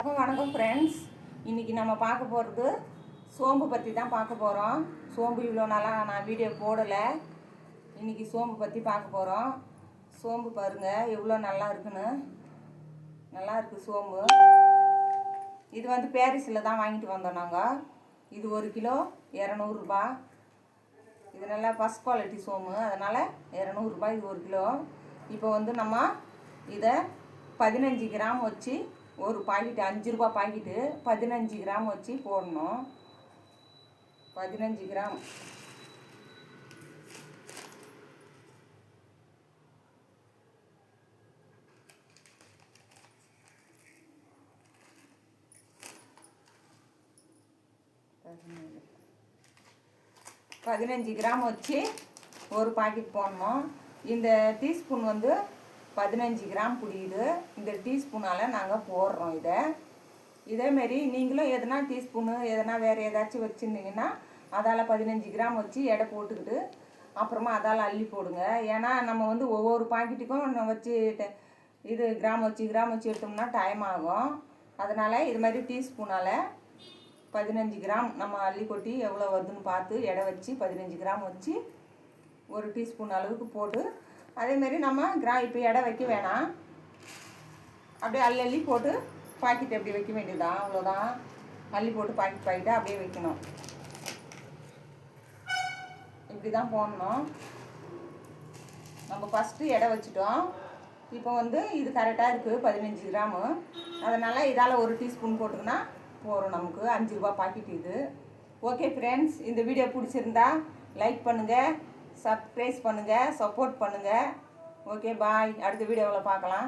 வணக்கம் ஃப்ரெண்ட்ஸ். இன்றைக்கி நம்ம பார்க்க போகிறது சோம்பு பற்றி தான் பார்க்க போகிறோம். சோம்பு இவ்வளோ நாளாக நான் வீடியோ போடலை. இன்றைக்கி சோம்பு பற்றி பார்க்க போகிறோம். சோம்பு பாருங்கள் எவ்வளோ நல்லா இருக்குன்னு. நல்லா இருக்குது சோம்பு. இது வந்து பாரிஸில் தான் வாங்கிட்டு வந்தோம் நாங்கள். இது 1 கிலோ 200 ரூபா. இது நல்லா ஃபஸ்ட் குவாலிட்டி சோம்பு, அதனால் 200 ரூபாய் இது 1 கிலோ. இப்போ வந்து நம்ம இதை 15 கிராம் வச்சு ஒரு பாக்கெட்டு 5 ரூபா பாக்கெட்டு 15 கிராம் வச்சு போடணும். 15 கிராம். பதினஞ்சு கிராம் வச்சு ஒரு பாக்கெட் போடணும். இந்த டீஸ்பூன் வந்து 15 கிராம் புரியுது. இந்த டீஸ்பூனால் நாங்கள் போடுறோம். இதேமாரி நீங்களும் எதனா டீஸ்பூனு எதனா வேறு ஏதாச்சும் வச்சுருந்தீங்கன்னா அதால் 15 கிராம் வச்சு எடை போட்டுக்கிட்டு அப்புறமா அதால் அள்ளி போடுங்க. ஏன்னா நம்ம வந்து ஒவ்வொரு பாக்கெட்டுக்கும் வச்சு இது கிராம் வச்சு எடுத்தோம்னா டைம் ஆகும். அதனால் இது மாதிரி டீஸ்பூனால் 15 கிராம் நம்ம அள்ளி கொட்டி எவ்வளோ வருதுன்னு பார்த்து எடை வச்சு 15 கிராம் வச்சு ஒரு டீஸ்பூன் அளவுக்கு போட்டு அதேமாரி நம்ம இப்போ எடை வைக்க வேணாம். அப்படியே அள்ளி போட்டு பாக்கெட் எப்படி வைக்க வேண்டியதுதான், அவ்வளோதான். அள்ளி போட்டு பாக்கெட்டாக அப்படியே வைக்கணும். இப்படி தான் போடணும். நம்ம ஃபஸ்ட்டு எடை வச்சுட்டோம். இப்போ வந்து இது கரெக்டாக இருக்குது 15 கிராமு. அதனால் இதால் ஒரு டீஸ்பூன் போட்டுக்கினா போகிறோம். நமக்கு 5 ரூபா பாக்கெட் இது. ஓகே ஃப்ரெண்ட்ஸ், இந்த வீடியோ பிடிச்சிருந்தா லைக் பண்ணுங்கள், சப்ஸ்கிரைப் பண்ணுங்கள், சப்போர்ட் பண்ணுங்கள். Okay bye. அடுத்த வீடியோவில் பார்க்கலாம்.